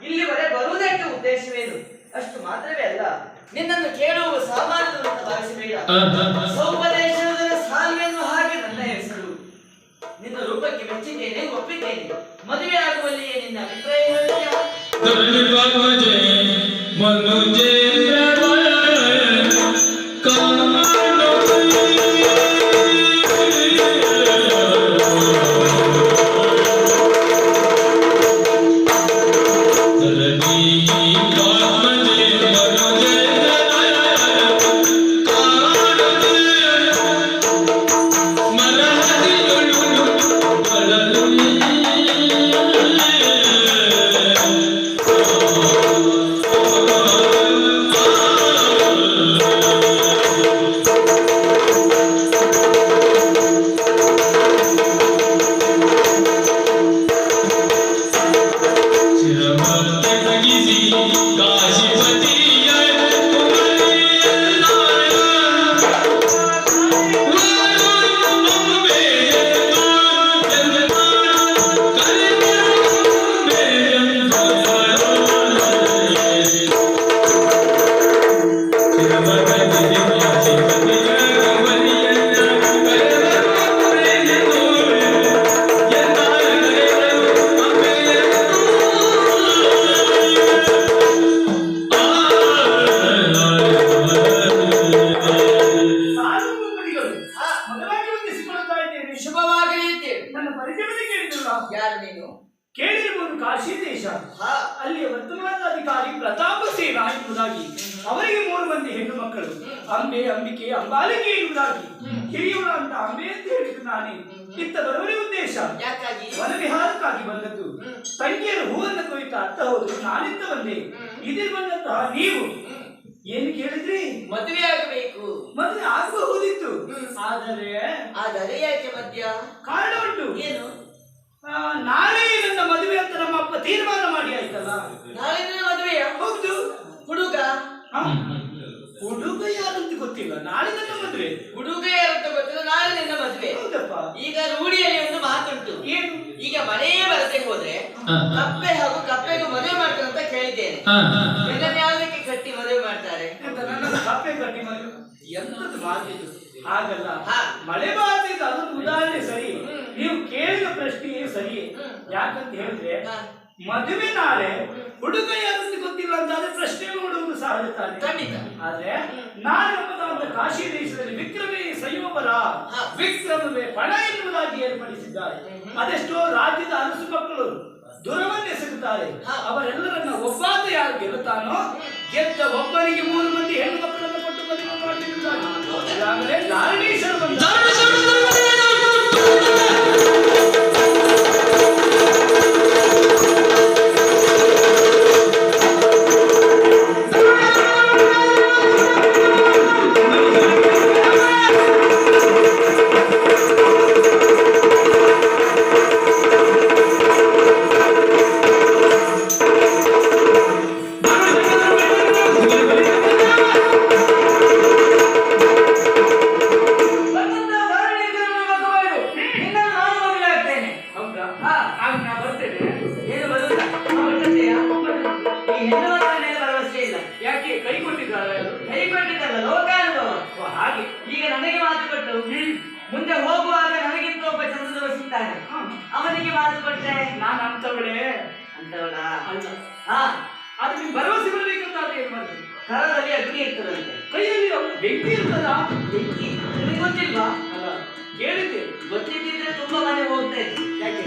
ಇಲ್ಲಿವರೆ ಬರುವುದಕ್ಕೆ ಉದ್ದೇಶವೇನು? ಅಷ್ಟು ಮಾತ್ರವೇ ಅಲ್ಲ, ನಿನ್ನನ್ನು ಕೇಳುವ ಸಾಮಾನ್ಯರು ಅಂತ ಭಾವಿಸಬೇಡ. ಸೌಪದೇಶದ ಸಾಲ್ವೆನ್ನು ಹಾಗೆ ನನ್ನ ಹೆಸರು. ನಿನ್ನ ರೂಪಕ್ಕೆ ಮೆಚ್ಚಿದ್ದೇನೆ, ಒಪ್ಪಿದ್ದೇನೆ. ಮದುವೆ ಆಗುವಲ್ಲಿಯೇ ನಿನ್ನ ಅಭಿಪ್ರಾಯ ಹೇಳ್ತೀಯಾ? ಯಾರು ನೀನು? ಕೇಳಿರಬಹುದು ಕಾಶಿ ದೇಶ. ಅಲ್ಲಿಯ ವರ್ತಮಾನದ ಅಧಿಕಾರಿ ಪ್ರತಾಪ ಸೇನ ಎಂಬುದಾಗಿ, ಅವರಿಗೆ 3 ಮಂದಿ ಹೆಣ್ಣು ಮಕ್ಕಳು, ಅಂಬೆ, ಅಂಬಿಕೆ, ಅಂಬಾಲಿಕೆ ಎಂಬುದಾಗಿ. ಹಿರಿಯವರ ಅಂತ ಅಂಬೆ ಅಂತ ಹೇಳಿದ್ರು ನಾನೇ. ಇತ್ತ ಬರುವನೇ ಉದ್ದೇಶ ವನ ವಿಹಾರಕ್ಕಾಗಿ ಬಂದದ್ದು. ತಂಗಿಯರು ಹೂವನ್ನು ಕೊಯ್ತಾ ಅತ್ತ ಹೋದ್ರು, ನಾನಿತ್ತ ಬಂದೆ. ಇದೇ ಬಂದಂತಹ ನೀವು ಏನು ಕೇಳಿದ್ರಿ? ಮದುವೆ ಆಗಬೇಕು. ಮದುವೆ ಆಗಬಹುದಿತ್ತು, ಆದರೆ ಯಾಕೆ ಮಧ್ಯ? ಕಾರಣ ಉಂಟು. ಏನು? ನಾಳೆ ನನ್ನ ಮದುವೆ ಅಂತ ನಮ್ಮ ಅಪ್ಪ ತೀರ್ಮಾನ ಮಾಡಿ ಆಯ್ತಲ್ಲ. ನಾಳೆ ನನ್ನ ಮದುವೆಯ? ಹೌದು. ಹುಡುಗ? ಹುಡುಗ ಯಾರಂತ ಗೊತ್ತಿಲ್ಲ. ನಾಳೆ ನನ್ನ ಮದುವೆ. ಹುಡುಗ ಯಾರಂತ ಗೊತ್ತಿಲ್ಲ, ನಾಳೆ ನನ್ನ ಮದುವೆ. ಹೌದಪ್ಪ. ಈಗ ರೂಢಿಯಲ್ಲಿ ಒಂದು ಮಾತುಂಟು. ಏನು? ಈಗ ಮನೆಯೇ ಬರದೆ ಹೋದ್ರೆ ಕಪ್ಪೆ ಹಾಗೂ ಕಪ್ಪೆಗೂ ಮದುವೆ ಮಾಡ್ತಾರೆ ಅಂತ ಕೇಳಿದ್ದೇನೆ. ಇದನ್ನ ಯಾವುದಕ್ಕೆ ಕಟ್ಟಿ ಮದುವೆ ಮಾಡ್ತಾರೆ? ನನ್ನ ಕಪ್ಪೆ ಕಟ್ಟಿ ಮದುವೆ ಎಂತದ್ದು ಮಾತಿದ್ದು? ಹಾಗಲ್ಲ. ಮಳೆ ಬಾರದಿದ್ದು ಅದೊಂದು ಉದಾಹರಣೆ ಸರಿ. ನೀವು ಕೇಳಿದ ಪ್ರಶ್ನೆಯೇ ಸರಿ. ಯಾಕಂತ ಹೇಳಿದ್ರೆ ಮದುವೆ ನಾಳೆ, ಹುಡುಗ ಯಾರಂತ ಗೊತ್ತಿಲ್ಲ ಅಂತಾದ್ರೆ ಪ್ರಶ್ನೆ ಮಾಡುವುದು ಸಹಜ ತಾನೆ. ಆದ್ರೆ ನಾನು ಎಂಬುದಾದ ಕಾಶಿ ದೇಶದಲ್ಲಿ ವಿಕ್ರಮೇ ಸಂಯೋಮರ, ವಿಕ್ರಮವೇ ಪಣ ಎನ್ನುವುದಾಗಿ ಏರ್ಪಡಿಸಿದ್ದಾರೆ. ಅದೆಷ್ಟೋ ರಾಜ್ಯದ ಅರಸು ಮಕ್ಕಳು ದುರವನ್ನೇ ಸಿಗುತ್ತಾರೆ. ಅವರೆಲ್ಲರನ್ನ ಒಬ್ಬಾತ ಯಾರು ಗೆಲ್ಲುತ್ತಾನೋ, ಗೆದ್ದ ಒಬ್ಬರಿಗೆ 3 ಮಂದಿ ಹೆಣ್ಣು ಮಕ್ಕಳನ್ನು ಕೊಟ್ಟು ಮದುವೆ ಮಾಡಲಿದ್ದಾರೆ. ಧಾರಣೇಶ್ವರ ಬಂದ ಹಾಗೆ. ಈಗ ನನಗೆ ಮಾತು ಕೊಟ್ಟು ಮುಂದೆ ಹೋಗುವಾಗ ನನಗಿಂತ ಒಬ್ಬ ಚಂದ್ರದವ ಸಿಗ್ತಾನೆ, ಅವನಿಗೆ ಮಾತು ಕೊಟ್ಟೆ. ನಾನು ಅಂತವಳೆ ಅಂತವಳ ಅಲ್ಲ. ಅದು ನಿಮ್ಗೆ ಭರವಸೆ ಬರಬೇಕಂತಾದ್ರೆ ಏನ್ ಮಾಡ್ತೀವಿ? ಕರದಲ್ಲಿ ಅಗ್ನಿ ಇರ್ತದಂತೆ, ಕೈಯಲ್ಲಿ ಬೆಂಕಿ ಇರ್ತದ. ಬೆಂಕಿ ನಿಮಗೆ ಗೊತ್ತಿಲ್ವಾ? ಅಲ್ಲ, ಕೇಳಿದ್ದೆ. ಗೊತ್ತಿದ್ದಿದ್ರೆ ತುಂಬಾ ಮನೆ ಹೋಗ್ತಾ ಇದ್ದೆ. ಯಾಕೆ?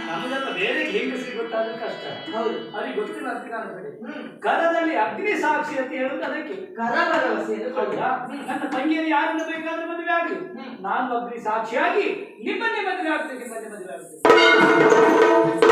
ನಮಗೆಲ್ಲ ಬೇರೆ ಹೆಂಗಸರಿಗೆ ಗೊತ್ತಾದ್ರೆ ಕಷ್ಟ. ಹೌದು, ಅವ್ರಿಗೆ ಗೊತ್ತಿಲ್ಲ ಅಂತ ಕಾಣಬೇಡಿ. ಕರದಲ್ಲಿ ಅಗ್ನಿ ಸಾಕ್ಷಿ ಅಂತ ಹೇಳುದು ಅದಕ್ಕೆ. ಕರ ಭರವಸೆ ಹೌದಾ? ನನ್ನ ತಂಗಿಯನ್ನು ಯಾರನ್ನ ಬೇಕಾದ್ರೆ ಮದುವೆ ಆಗಲಿ, ನಾನು ಅಗ್ನಿ ಸಾಕ್ಷಿಯಾಗಿ ನಿಮ್ಮನ್ನೇ ಮದುವೆ ಆಗ್ತೇನೆ. ಮದುವೆ ಆಗ್ತೇನೆ.